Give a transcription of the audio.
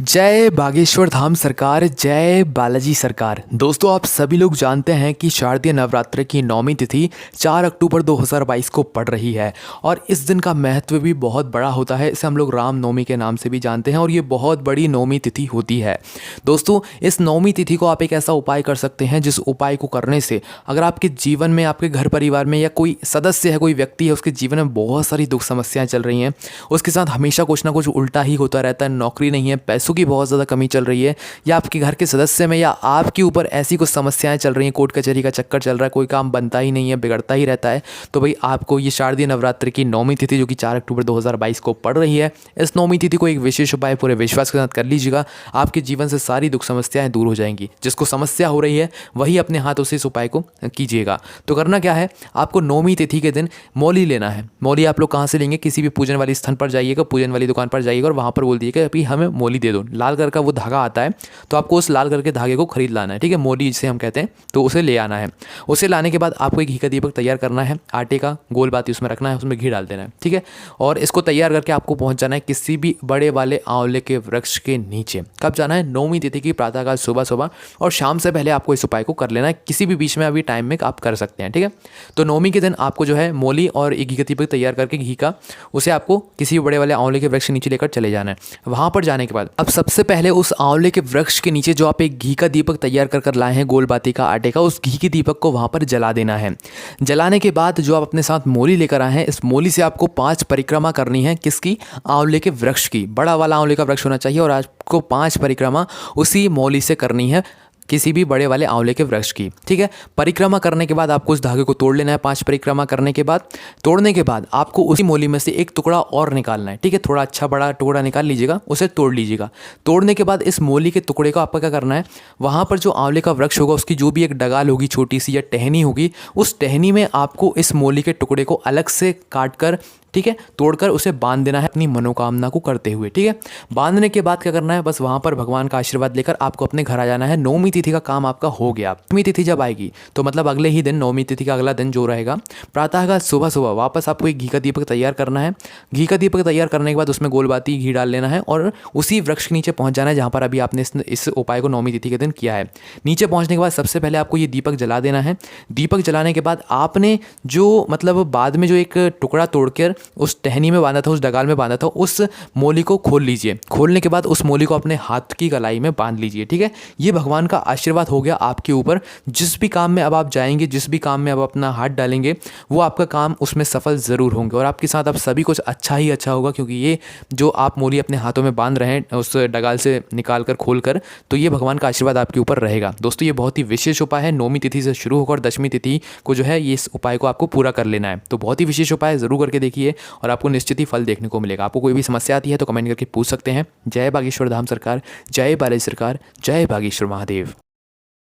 जय बागेश्वर धाम सरकार, जय बालाजी सरकार। दोस्तों, आप सभी लोग जानते हैं कि शारदीय नवरात्र की नौमी तिथि 4 अक्टूबर 2022 को पड़ रही है और इस दिन का महत्व भी बहुत बड़ा होता है। इसे हम लोग राम नवमी के नाम से भी जानते हैं और ये बहुत बड़ी नौमी तिथि होती है। दोस्तों, इस नौमी तिथि को आप एक ऐसा उपाय कर सकते हैं जिस उपाय को करने से अगर आपके जीवन में, आपके घर परिवार में या कोई सदस्य है, कोई व्यक्ति है, उसके जीवन में बहुत सारी दुख समस्याएं चल रही हैं, उसके साथ हमेशा कुछ ना कुछ उल्टा ही होता रहता है, नौकरी नहीं है, पैसों की बहुत ज़्यादा कमी चल रही है, या आपके घर के सदस्य में या आपके ऊपर ऐसी कुछ समस्याएं चल रही हैं, कोर्ट कचहरी का चक्कर चल रहा है, कोई काम बनता ही नहीं है, बिगड़ता ही रहता है, तो भाई आपको ये शारदीय नवरात्र की नौमी तिथि जो कि 4 अक्टूबर 2022 को पड़ रही है, इस नौमी तिथि को एक विशेष उपाय पूरे विश्वास के साथ कर लीजिएगा। आपके जीवन से सारी दुख समस्याएं दूर हो जाएंगी। जिसको समस्या हो रही है वही अपने हाथों से इस उपाय को कीजिएगा। तो करना क्या है, आपको नौमी तिथि के दिन मौली लेना है। मौली आप लोग कहाँ से लेंगे? किसी भी पूजन वाली स्थान पर जाइएगा, पूजन वाली दुकान पर जाइएगा और वहाँ पर बोल दीजिएगा अभी हमें मौली दे दो। लाल कलर का वो धागा आता है, तो आपको उस लाल कलर के धागे को खरीद लाना है, ठीक है, मौली जिसे हम कहते हैं, तो उसे ले आना है। उसे लाने के बाद आपको एक घी का दीपक तैयार करना है, आटे का गोल बाती उसमें रखना है, उसमें घी डाल देना है, ठीक है। और इसको तैयार करके आपको पहुंच जाना है किसी भी बड़े वाले आंवले के वृक्ष के नीचे। कब जाना है? नौमी तिथि की प्रातःकाल सुबह सुबह और शाम से पहले आपको इस उपाय को कर लेना है। किसी भी बीच में अभी टाइम में आप कर सकते हैं, ठीक है। तो नौमी के दिन आपको जो है मौली और एक घी का दीपक तैयार करके घी का, उसे आपको किसी भी बड़े वाले आंवले के वृक्ष के नीचे लेकर चले जाना है। वहां पर जाने के बाद अब सबसे पहले उस आंवले के वृक्ष के नीचे जो आप एक घी का दीपक तैयार कर लाए हैं, गोल बाती का, आटे का, उस घी के दीपक को वहां पर जला देना है। जलाने के बाद जो आप अपने साथ मौली लेकर आए हैं, इस मौली से आपको 5 परिक्रमा करनी है। किसकी? आंवले के वृक्ष की। बड़ा वाला आंवले का वृक्ष होना चाहिए और आपको 5 परिक्रमा उसी मौली से करनी है, किसी भी बड़े वाले आंवले के वृक्ष की, ठीक है। परिक्रमा करने के बाद आपको उस धागे को तोड़ लेना है। 5 परिक्रमा करने के बाद, तोड़ने के बाद आपको उसी मौली में से एक टुकड़ा और निकालना है, ठीक है। थोड़ा अच्छा बड़ा टुकड़ा निकाल लीजिएगा, उसे तोड़ लीजिएगा। तोड़ने के बाद इस मौली के टुकड़े को आपको क्या करना है, वहाँ पर जो आंवले का वृक्ष होगा उसकी जो भी एक डगाल होगी, छोटी सी या टहनी होगी, उस टहनी में आपको इस मौली के टुकड़े को अलग से काट कर, ठीक है, तोड़कर उसे बांध देना है अपनी मनोकामना को करते हुए, ठीक है। बांधने के बाद क्या करना है, बस वहाँ पर भगवान का आशीर्वाद लेकर आपको अपने घर आ जाना है। नौमी तिथि का काम आपका हो गया। नौमी तिथि जब आएगी तो मतलब अगले ही दिन, नौमी तिथि का अगला दिन जो रहेगा, प्रातःकाल सुबह सुबह वापस आपको एक घी का दीपक तैयार करना है। घी का दीपक तैयार करने के बाद उसमें गोल बाती घी डाल लेना है और उसी वृक्ष के नीचे पहुँच जाना है जहाँ पर अभी आपने इस उपाय को नौमी तिथि के दिन किया है। नीचे पहुँचने के बाद सबसे पहले आपको ये दीपक जला देना है। दीपक जलाने के बाद आपने जो मतलब बाद में जो एक टुकड़ा तोड़कर उस टहनी में बांधा था, उस डगाल में बांधा था, उस मौली को खोल लीजिए। खोलने के बाद उस मौली को अपने हाथ की कलाई में बांध लीजिए, ठीक है। ये भगवान का आशीर्वाद हो गया आपके ऊपर। जिस भी काम में अब आप जाएंगे, जिस भी काम में अब अपना हाथ डालेंगे, वो आपका काम उसमें सफल ज़रूर होंगे और आपके साथ अब सभी कुछ अच्छा ही अच्छा होगा, क्योंकि ये जो आप मौली अपने हाथों में बांध रहे हैं उस डगाल से निकाल कर, खोल कर, तो ये भगवान का आशीर्वाद आपके ऊपर रहेगा। दोस्तों, ये बहुत ही विशेष उपाय है। नौमी तिथि से शुरू होकर दशमी तिथि को जो है ये इस उपाय को आपको पूरा कर लेना है। तो बहुत ही विशेष उपाय, ज़रूर करके देखिए और आपको निश्चित ही फल देखने को मिलेगा। आपको कोई भी समस्या आती है तो कमेंट करके पूछ सकते हैं। जय बागेश्वर धाम सरकार, जय बालाजी सरकार, जय बागेश्वर महादेव।